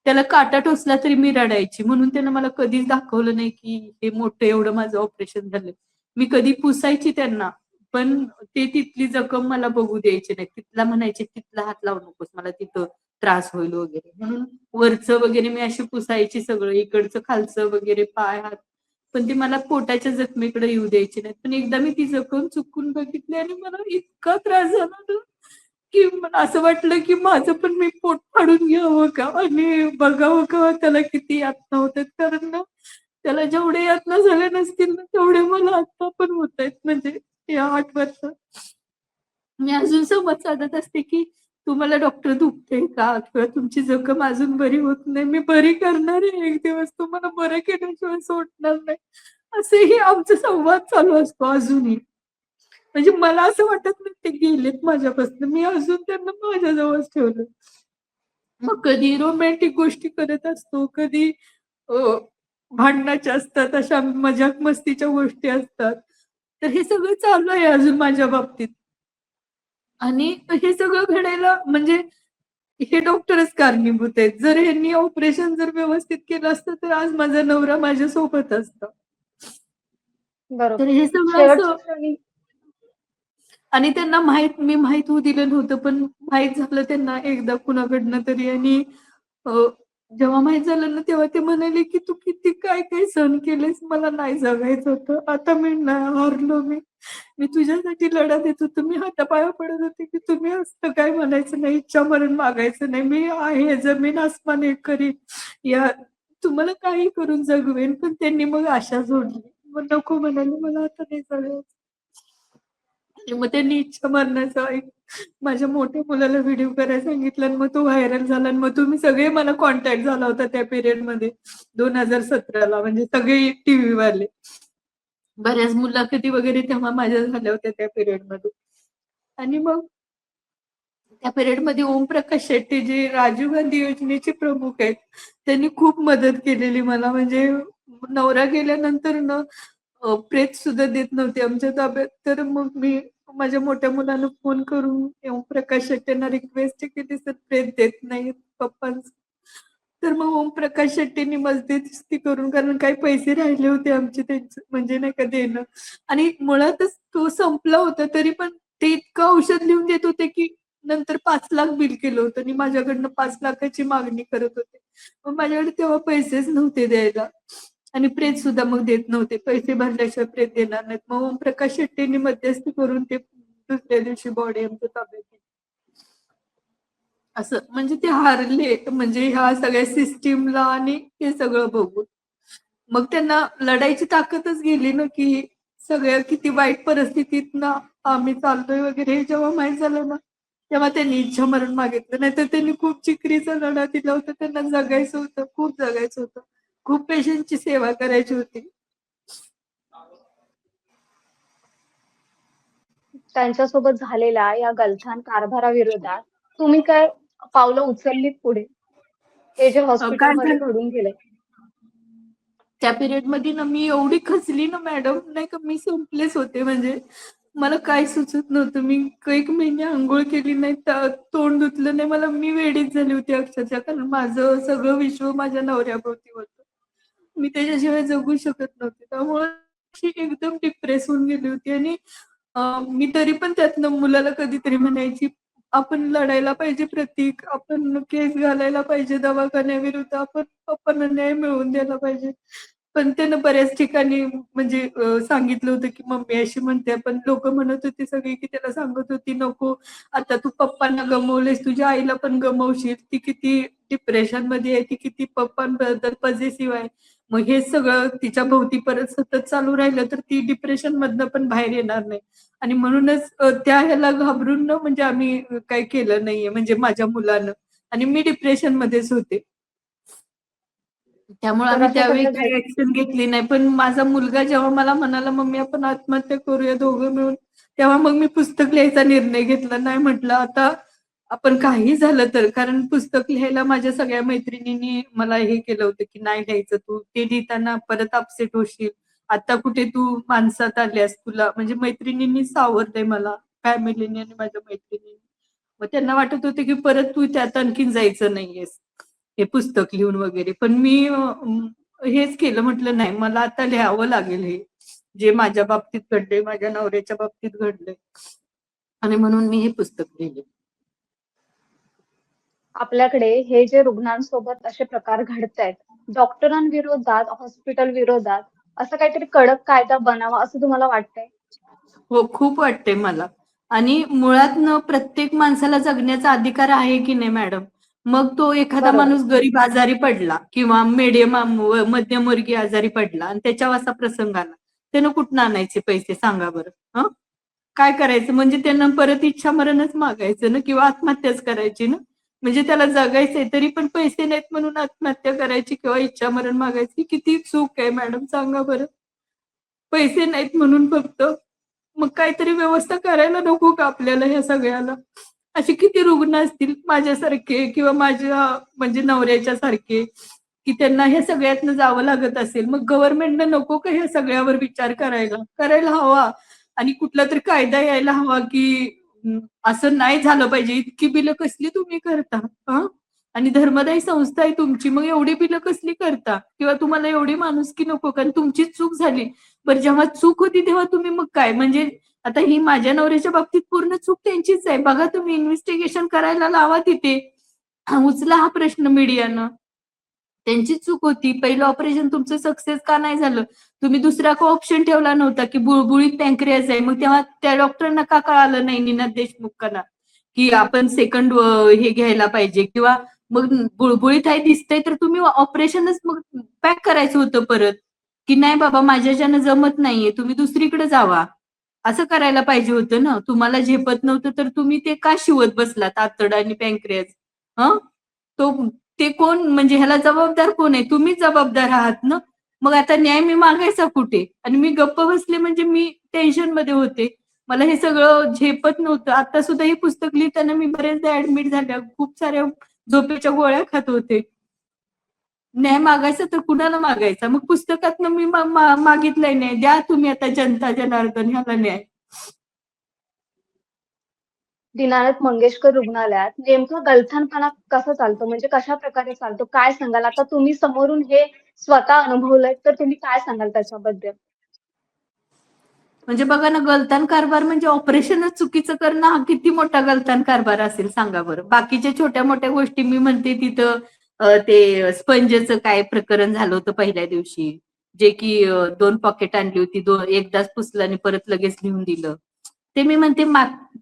त्याला काटा टोचला तरी मी रडायची. म्हणून त्यानं मला कधीच दाखवलं नाही, की हे मोठं एवढं माझं ऑपरेशन झालंय. मी कधी पुसायची त्यांना, पण ते तिथली जखम मला बघू द्यायचे नाही. तिथला म्हणायचे, "तिथला हात लावू नकोस, मला तिथं त्रास होईल" वगैरे. म्हणून वरचं वगैरे मी अशी पुसायची सगळं, इकडचं खालचं वगैरे पाय, हात. पण ते मला पोटाच्या जखमेकडे येऊ द्यायचे नाहीत. पण एकदा मी ती जखम चुकून बघितली आणि मला इतका त्रास झाला ना, की मला असं वाटलं, की माझं पण मी पोट फाडून घ्यावं का? आणि बघावं का त्याला किती यातना होतायत. कारण ना, त्याला जेवढे यातना झाल्या नसतील ना, तेवढे मला आता पण होतायत. म्हणजे या 8 वर्षात. मी अजून संवाद साधत असते, की तुम्हाला डॉक्टर दुखते का? किंवा तुमची जखम अजून बरी होत नाही. मी बरी करणार आहे एक दिवस. तुम्हाला बरं केल्याशिवाय सोडणार नाही. असेही आमचा संवाद चालू असतो अजूनही. म्हणजे मला असं वाटत नाही ते गेलेत माझ्यापासून. मी अजून त्यांना माझ्याजवळच ठेवलं. मग कधी रोमॅन्टिक गोष्टी करत असतो, कधी अ, भांडणाच्या असतात, अशा मजाक मस्तीच्या गोष्टी असतात. तर हे सगळं चालू आहे अजून माझ्या बाबतीत. आणि हे सगळं घडायला म्हणजे हे डॉक्टरच कारणीभूत आहेत. जर ह्यांनी ऑपरेशन जर व्यवस्थित केलं असतं, तर आज माझा नवरा माझ्यासोबत असता. तर बरोबर. हे सगळं शेवटच्या असं क्षणी आणि त्यांना मी माहीत होऊ दिलं नव्हतं, पण माहीत झालं त्यांना एकदा कुणाकडनं तरी आणि अ, जेव्हा माहीत झालं ना, तेव्हा ते म्हणाले, की "तू किती काय-काय सहन केलेस, मला नाही जगायचं होतं. आता मी नाही हारलो मी. मी तुझ्यासाठी लढा देत होतो. मी हातापाया पडत होते, की तुम्ही असं काय म्हणायचं नाही, इच्छा-मरण मागायचं नाही. मी आहे, जमीन आसमान एक करीन. या तुम्हाला काही करून जगवेन." पण त्यांनी मग आशा सोडली. मग नको म्हणाले, "मला आता नाही जगायचं." आणि मग त्यांनी इच्छा मरणाचा एक माझ्या मोठ्या मुलाला व्हिडिओ करायला सांगितला आणि मग तो व्हायरल झाला आणि मग तुम्ही सगळे मला कॉन्टॅक्ट झाला होता त्या पिरियडमध्ये 2017ला म्हणजे सगळे टीव्हीवाले. बऱ्याच मुलाखती वगैरे तेव्हा माझ्या झाल्या होत्या त्या पिरियडमध्ये. आणि मग त्या पिरियडमध्ये ओमप्रकाश शेट्टी जे राजीव गांधी योजनेचे प्रमुख आहेत, त्यांनी खूप मदत केलेली मला. म्हणजे नवरा गेल्यानंतर ना प्रेत सुद्धा देत नव्हते आमच्या ताब्यात. तर मग मी माझ्या मोठ्या मुलानं फोन करून ओमप्रकाश शेट्टींना रिक्वेस्ट केली, "सर प्रेत देत नाहीत पप्पांचं." तर मग ओमप्रकाश शेट्टींनी मध्यस्थी करून कारण काही पैसे राहिले होते आमचे त्यांचे म्हणजे नाही का देणं आणि मुळातच तो संपला होता तरी पण ते इतकं औषध लिहून देत होते, की नंतर 5,00,000 बिल केलं होतं आणि माझ्याकडनं 5,00,000ची मागणी करत होते. मग माझ्याकडे तेव्हा पैसेच नव्हते द्यायला आणि प्रेत सुद्धा मग देत नव्हते. पैसे भरल्याशिवाय प्रेत देणार नाहीत. मग ओमप्रकाश शेट्टींनी मध्यस्थी करून ते दुसऱ्या दिवशी बॉडी आमच्या ताब्यात दिली. असं म्हणजे ते हारले म्हणजे ह्या सगळ्या सिस्टमला आणि हे सगळं बघून. मग त्यांना लढायची ताकदच गेली ना, की सगळ्या किती वाईट परिस्थितीतनं आम्ही चाललोय वगैरे हे जेव्हा माहीत झालं ना, तेव्हा त्यांनी इच्छामरण मागितलं. नाहीतर त्यांनी खूप चिकरीचा लढा दिला होता. त्यांना जगायचं होतं, खूप जगायचं होतं. खूप पेशंटची सेवा करायची होती. त्यांच्यासोबत झालेल्या या गलथान कारभाराविरोधात तुम्ही काय पावलं उचललीत पुढे? हे जे काय हॉस्पिटलमध्ये झालं घडून गेलंय? त्या पिरियडमध्ये ना मी एवढी खचली ना मॅडम, नाही का मी संपलेच होते म्हणजे. मला काही सुचत नव्हतं. मी 1 महिने अंघोळ केली नाही, तोंड धुतलं नाही. मी वेडीच झाली होती अक्षरशः. कारण माझं सगळं विश्व माझ्या नवऱ्याभोवती होतं. मी त्याच्याशिवाय जगू शकत नव्हते. त्यामुळे अशी एकदम डिप्रेस होऊन गेली होती आणि मी तरी पण त्यातनं मुलाला कधीतरी म्हणायची, "आपण लढायला पाहिजे प्रतीक. आपण केस घालायला पाहिजे दवाखान्याविरुद्ध. आपण पप्पांना न्याय मिळवून द्यायला पाहिजे." पण त्यानं बऱ्याच ठिकाणी म्हणजे सांगितलं होतं, की मम्मी अशी म्हणते. पण लोकं म्हणत होती सगळी, की त्याला सांगत होती, "नको, आता तू पप्पांना गमावलेस, तुझ्या आईला पण गमावशील. ती किती डिप्रेशनमध्ये आहे, ती किती पप्पांबद्दल पजेसिव्ह आहे." मग हे सगळं तिच्या भोवती परत सतत चालू राहिलं, तर ती डिप्रेशनमधनं पण बाहेर येणार नाही. आणि म्हणूनच त्या ह्याला घाबरून ना म्हणजे आम्ही काही केलं नाहीये म्हणजे माझ्या मुलानं आणि मी डिप्रेशनमध्येच होते. त्यामुळे तर आम्ही अशा त्यावेळी सगळ्या काही ॲक्शन घेतली नाही. पण माझा मुलगा जेव्हा मला म्हणाला, "मम्मी आपण आत्महत्या करूया दोघं मिळून." तेव्हा मग मी पुस्तक लिहायचा निर्णय घेतला. नाही म्हटलं आता आपण काही झालं तर कारण पुस्तक लिहायला माझ्या सगळ्या मैत्रिणींनी मला हे केलं होतं, की "नाही लिहायचं तू. ते लिहिताना परत अपसेट होशील. आता कुठे तू माणसात आल्यास तुला" म्हणजे मैत्रिणींनी सावरलंय मला, फॅमिलीने आणि माझ्या मैत्रिणींनी. मग त्यांना वाटत होतं, की परत तू त्यात आणखीन जायचं नाहीयेस. हे पुस्तक लिहून वगैरे. पण मी हेच केलं म्हटलं नाही मला आता लिहावं लागेल हे. जे माझ्या बाबतीत घडलंय, माझ्या नवऱ्याच्या बाबतीत घडलंय आणि म्हणून मी हे पुस्तक लिहिलं. आपल्याकडे हे जे रुग्णांसोबत असे प्रकार घडतायत, डॉक्टरांविरोधात, हॉस्पिटल विरोधात असं काहीतरी कडक कायदा बनावा असं तुम्हाला वाटतंय? हो, खूप वाटतंय मला आणि मुळात ना प्रत्येक माणसाला जगण्याचा अधिकार आहे की नाही मॅडम? मग तो एखादा बरोबर. माणूस गरीब आजारी पडला किंवा मध्यमवर्गीय आजारी पडला आणि त्याच्यावर असा प्रसंग आला. त्यानं कुठनं आणायचे पैसे सांगा बरं? हं? काय करायचं म्हणजे त्यांना परत इच्छा मरणच मागायचं ना किंवा आत्महत्याच करायची ना. म्हणजे त्याला जगायचंय तरी पण पैसे नाहीत म्हणून आत्महत्या करायची किंवा इच्छा मरण मागायची. किती चूक आहे मॅडम सांगा बरं. पैसे नाहीत म्हणून फक्त. मग काहीतरी व्यवस्था करायला नको का आपल्याला ह्या सगळ्याला? असे किती रुग्ण असतील माझ्यासारखे किंवा माझ्या म्हणजे नवऱ्याच्या सारखे, की त्यांना ह्या सगळ्यातनं जावं लागत असेल. मग गव्हर्नमेंटनं नको का ह्या सगळ्यावर विचार करायला? करायला हवा आणि कुठलातरी कायदा यायला हवा, की असं नाही झालं पाहिजे. इतकी बिलं कसली तुम्ही करता? हं? आणि धर्मदायी संस्था आहे तुमची, मग एवढी बिलं कसली करता? किंवा तुम्हाला एवढी माणुसकी नको कारण तुमचीच चूक झाली. बरं जेव्हा चूक होती तेव्हा तुम्ही मग काय म्हणजे आता ही माझ्या नवऱ्याच्या बाबतीत पूर्ण चूक त्यांचीच आहे. बघा तुम्ही इन्व्हेस्टिगेशन करायला लावा तिथे. उचला हा प्रश्न मीडियानं. त्यांची चूक होती. पहिलं ऑपरेशन तुमचं सक्सेस का नाही झालं? तुम्ही दुसरा का ऑप्शन ठेवला नव्हता, की बुळबुळीत पॅनक्रियास आहे. मग तेव्हा त्या डॉक्टरांना का कळालं नाही निनाद देशमुखांना, की आपण सेकंड हे घ्यायला पाहिजे किंवा मग बुळबुळीत आहे दिसतंय तर तुम्ही ऑपरेशनच मग पॅक करायचं होतं परत, की नाही बाबा माझ्याच्यानं जमत नाहीये, तुम्ही दुसरीकडे जावा. असं करायला पाहिजे होतं ना. तुम्हाला झेपत नव्हतं तर तुम्ही ते का शिवत बसलात आतड आणि पॅनक्रियास? हं? तो ते कोण म्हणजे ह्याला जबाबदार कोण आहे? तुम्हीच जबाबदार आहात ना. मग आता न्याय मी मागायचा कुठे? आणि मी गप्प बसले म्हणजे मी टेन्शनमध्ये होते. मला हे सगळं झेपत नव्हतं. आता सुद्धा हे पुस्तक लिहिताना मी बऱ्याचदा ॲडमिट झाल्या. खूप साऱ्या झोपेच्या गोळ्या खात होते. न्याय मागायचा तर कुणाला मागायचा? मग पुस्तकातनं मी मागितलाय न्याय. द्या तुम्ही आता जनता जनार्दन ह्याला न्याय. दीनानाथ मंगेशकर रुग्णालयात नेमका गलथानपणा कसा चालतो? म्हणजे कशाप्रकारे चालतो? काय सांगाल? आता तुम्ही समोरून हे स्वतः अनुभवलंय, तर तुम्ही काय सांगाल त्याच्याबद्दल? म्हणजे बघा ना, गलतान कारभार म्हणजे ऑपरेशनच चुकीचं करणं हा किती मोठा गलतान कारभार असेल सांगा बरं. बाकीच्या छोट्या-मोठ्या गोष्टी मी म्हणते तिथं ते स्पंजचं काय प्रकरण झालं होतं पहिल्या दिवशी. जे की 2 पॉकेट आणली होती. एकदाच पुसलं आणि परत लगेच लिहून दिलं. ते मी म्हणते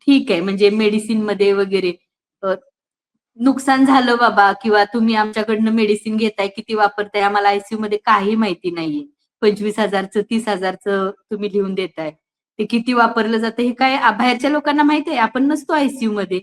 ठीक आहे म्हणजे मेडिसिनमध्ये वगैरे अ, नुकसान झालं बाबा किंवा तुम्ही आमच्याकडनं मेडिसिन घेताय, किती वापरताय आम्हाला आयसीयूमध्ये काही माहिती नाहीये. 25,000चं 30,000चं तुम्ही लिहून देताय. ते किती वापरलं जातं हे काय बाहेरच्या लोकांना माहिती आहे. आपण नसतो आयसीयूमध्ये.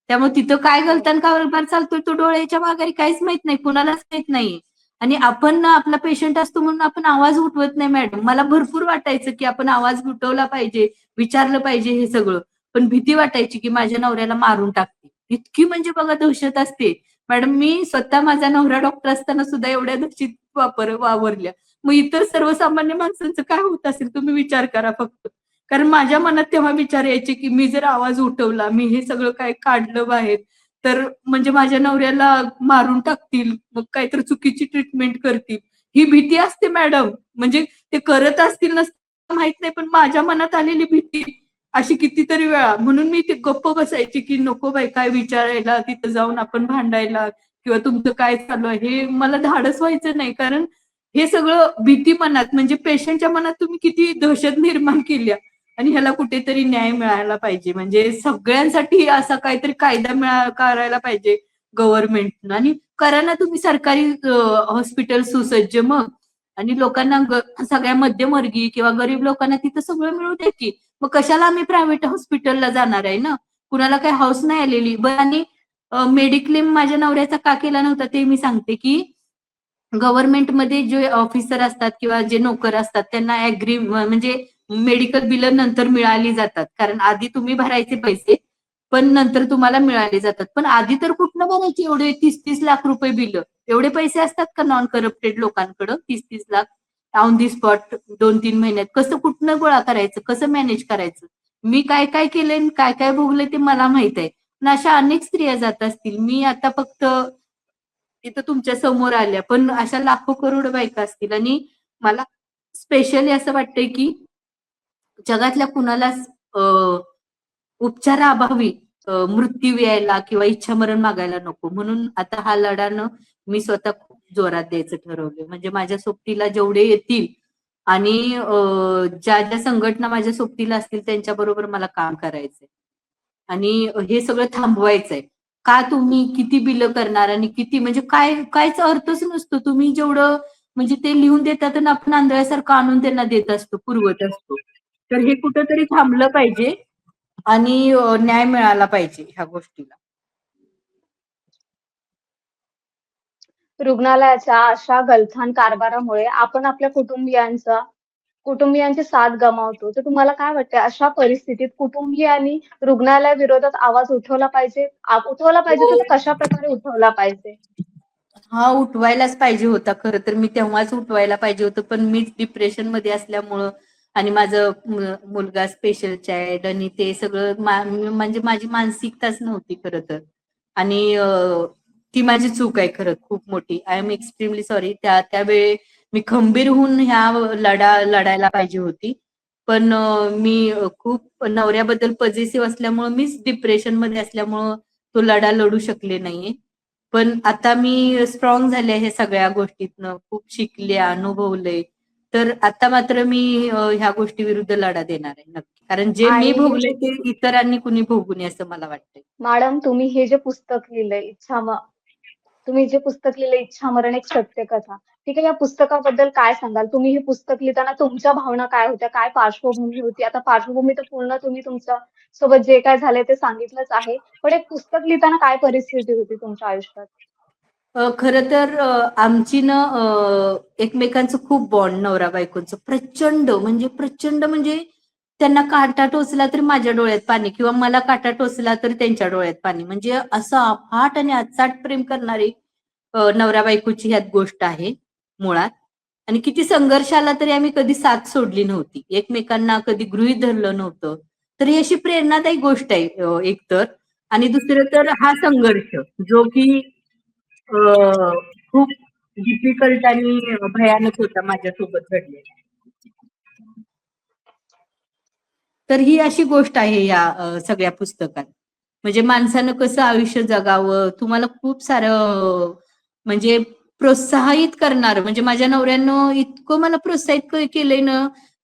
त्यामुळे तिथं काय हो. गलतान कारभार चालतोय तो डोळ्याच्या माघारी काहीच माहीत नाही. कुणालाच माहीत नाहीये. आणि आपण ना आपला पेशंट असतो म्हणून आपण आवाज उठवत नाही मॅडम. मला भरपूर वाटायचं, की आपण आवाज उठवला पाहिजे, विचारलं पाहिजे हे सगळं. पण भीती वाटायची, की माझ्या नवऱ्याला मारून टाकतील. इतकी म्हणजे बघा दहशत असते. मॅडम मी स्वतः माझा नवरा डॉक्टर असताना सुद्धा एवढ्या दहशत वावरल्या. मग इतर सर्वसामान्य माणसांचं काय होत असेल तुम्ही विचार करा फक्त. कारण माझ्या मनात तेव्हा विचार यायचे, की मी जर आवाज उठवला, मी हे सगळं काय काढलं बाहेर, तर म्हणजे माझ्या नवऱ्याला मारून टाकतील, मग काहीतरी चुकीची ट्रीटमेंट करतील. ही भीती असते मॅडम. म्हणजे ते करत असतील नसतील माहित नाही, पण माझ्या मनात आलेली भीती अशी कितीतरी वेळा. म्हणून मी ते गप्प बसायची, की नको बाई काय विचारायला, तिथं जाऊन आपण भांडायला किंवा तुमचं काय चालू आहे, हे मला धाडस व्हायचं नाही. कारण हे सगळं भीती मनात म्हणजे पेशंटच्या मनात तुम्ही किती दहशत निर्माण केली आणि ह्याला कुठेतरी न्याय मिळायला पाहिजे. म्हणजे सगळ्यांसाठी असा काहीतरी कायदा करायला पाहिजे गव्हर्नमेंटनं आणि करा ना तुम्ही सरकारी हॉस्पिटल सुसज्ज मग आणि लोकांना सगळ्या मध्यमवर्गीय किंवा गरीब लोकांना तिथं सगळं मिळू द्या की. मग कशाला आम्ही प्रायव्हेट हॉस्पिटलला जाणार आहे ना? कुणाला काही हौस नाही आलेली. बरं आणि मेडिक्लेम माझ्या नवऱ्याचा का केला नव्हता ते मी सांगते, की गव्हर्नमेंटमध्ये जे ऑफिसर असतात किंवा जे नोकर असतात त्यांना म्हणजे मेडिकल बिलं नंतर मिळाली जातात. कारण आधी तुम्ही भरायचे पैसे, पण नंतर तुम्हाला मिळाले जातात. पण आधी तर कुठनं भरायचे एवढे 30-30 लाख रुपये बिलं? एवढे पैसे असतात का नॉन करप्टेड लोकांकडं 30-30 लाख? ऑन दी स्पॉट 2-3 महिन्यात कसं कुठनं गोळा करायचं? कसं मॅनेज करायचं? मी काय-काय केलंय आणि काय-काय भोगलंय ते मला माहित आहे. पण अशा अनेक स्त्रिया जात असतील. मी आता फक्त तिथं तुमच्या समोर आल्या. पण अशा लाखो करोड बायका असतील आणि मला स्पेशली असं वाटतंय, की जगातल्या कुणालाच उपचाराअभावी मृत्यू यायला किंवा इच्छामरण मागायला नको. म्हणून आता हा लढा मी स्वतः खूप जोरात द्यायचं ठरवलंय. म्हणजे माझ्या सोबतीला जेवढे येतील आणि ज्या संघटना माझ्या सोबतीला असतील त्यांच्याबरोबर मला काम करायचंय. आणि हे सगळं थांबवायचंय. का तुम्ही किती बिलं करणार आणि किती म्हणजे कायच अर्थच नसतो. तुम्ही जेवढं म्हणजे ते लिहून देतात आणि आपण आंधळ्यासारखं आणून त्यांना देत असतो, पुरवत असतो. तर हे कुठेतरी थांबलं पाहिजे आणि न्याय मिळाला पाहिजे ह्या गोष्टीला. रुग्णालयाच्या अशा गलथान कारभारामुळे आपण आपल्या कुटुंबियांची साथ गमावतो. तर तुम्हाला काय वाटतं अशा परिस्थितीत कुटुंबियांनी रुग्णालयाविरोधात आवाज उठवला पाहिजे? उठवला पाहिजे तर कशा प्रकारे उठवला पाहिजे? हा उठवायलाच पाहिजे होता. खरं तर मी तेव्हाच उठवायला पाहिजे होतं, पण मीच डिप्रेशन मध्ये असल्यामुळं आणि माझं मुलगा स्पेशल चाइल्ड आणि ते सगळं म्हणजे माझी मानसिकताच नव्हती खरं तर. आणि ती माझी चूक आहे खरं खूप मोठी. I am extremely sorry. त्यावेळी मी खंबीर होऊन ह्या लढायला पाहिजे होती. पण मी खूप नवऱ्याबद्दल पॉझिटिव्ह असल्यामुळं मीच डिप्रेशन मध्ये असल्यामुळं तो लढा लढू शकले नाहीये. पण आता मी स्ट्रॉंग झाले हे सगळ्या गोष्टीतनं, खूप शिकले, अनुभवले. तर आता मात्र मी ह्या गोष्टी विरुद्ध लढा देणार आहे नक्की. कारण जे मी आणि भोगले ते इतरांनी कुणी भोगू नये असं मला वाटतंय. मॅडम, तुम्ही हे जे पुस्तक लिहिलंय तुम्ही जे पुस्तक लिहिलंय इच्छा मरण एक सत्य कथा, ठीक आहे, या पुस्तकाबद्दल काय सांगाल? तुम्ही हे पुस्तक लिहिताना तुमच्या भावना काय होत्या? काय पार्श्वभूमी होती? आता पार्श्वभूमी तर पूर्ण तुम्ही तुमच्या सोबत जे काय झालंय ते सांगितलंच आहे. पण एक पुस्तक लिहिताना काय परिस्थिती होती तुमच्या आयुष्यात? खरं तर आमची ना एकमेकांचं खूप बॉन्ड नवरा बायकोचं प्रचंड म्हणजे त्यांना काटा टोचला तर माझ्या डोळ्यात पाणी किंवा मला काटा टोचला तर त्यांच्या डोळ्यात पाणी. म्हणजे असं अफाट आणि अचाट प्रेम करणारी नवरा बायकोची ह्यात गोष्ट आहे मुळात. आणि किती संघर्ष आला तरी आम्ही कधी साथ सोडली नव्हती. एकमेकांना कधी गृहीत धरलं नव्हतं. तर ही अशी प्रेरणादायी गोष्ट आहे एकतर. आणि दुसरं तर हा संघर्ष जो की खूप डिफिकल्ट आणि भयानक होता माझ्यासोबत घडलेला. तर ही अशी गोष्ट आहे या सगळ्या पुस्तकात. म्हणजे माणसानं कसं आयुष्य जगावं, तुम्हाला खूप सारं म्हणजे प्रोत्साहित करणार. म्हणजे माझ्या नवऱ्यानं इतकं मला प्रोत्साहित केलंय ना,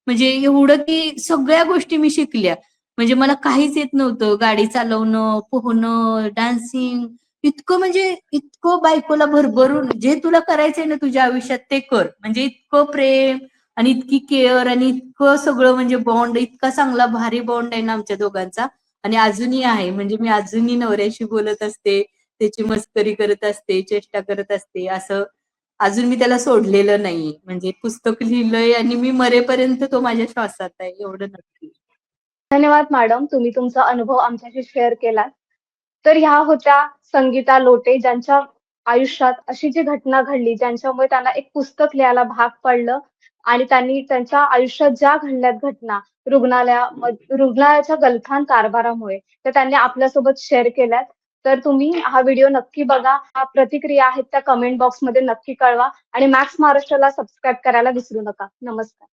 म्हणजे एवढं की सगळ्या गोष्टी मी शिकल्या. म्हणजे मला काहीच येत नव्हतं. गाडी चालवणं, पोहणं, डान्सिंग इतकं म्हणजे इतकं बायकोला भरभरून जे तुला करायचंय ना तुझ्या आयुष्यात ते कर. म्हणजे इतकं प्रेम आणि इतकी केअर आणि इतकं सगळं म्हणजे बॉन्ड इतका चांगला भारी बॉन्ड आहे ना आमच्या दोघांचा. आणि अजूनही आहे. म्हणजे मी अजूनही नवऱ्याशी बोलत असते, त्याची मस्करी करत असते, चेष्टा करत असते. असं अजून मी त्याला सोडलेलं नाही. म्हणजे पुस्तक लिहिलंय आणि मी मरेपर्यंत तो माझ्या श्वासात आहे एवढं नक्की. धन्यवाद मॅडम, तुम्ही तुमचा अनुभव आमच्याशी शेअर केलात. तर ह्या होत्या संगीता लोटे, ज्यांच्या आयुष्यात अशी जी घटना घडली, ज्यांच्यामुळे त्यांना एक पुस्तक लिहायला भाग पडलं आणि त्यांनी त्यांच्या आयुष्यात ज्या घडल्यात घटना रुग्णालयाच्या गलथान कारभारामुळे, त्या त्यांनी आपल्यासोबत शेअर केल्यात. तर तुम्ही हा व्हिडिओ नक्की बघा. प्रतिक्रिया आहेत त्या कमेंट बॉक्समध्ये नक्की कळवा आणि मॅक्स महाराष्ट्राला सबस्क्राईब करायला विसरू नका. नमस्कार.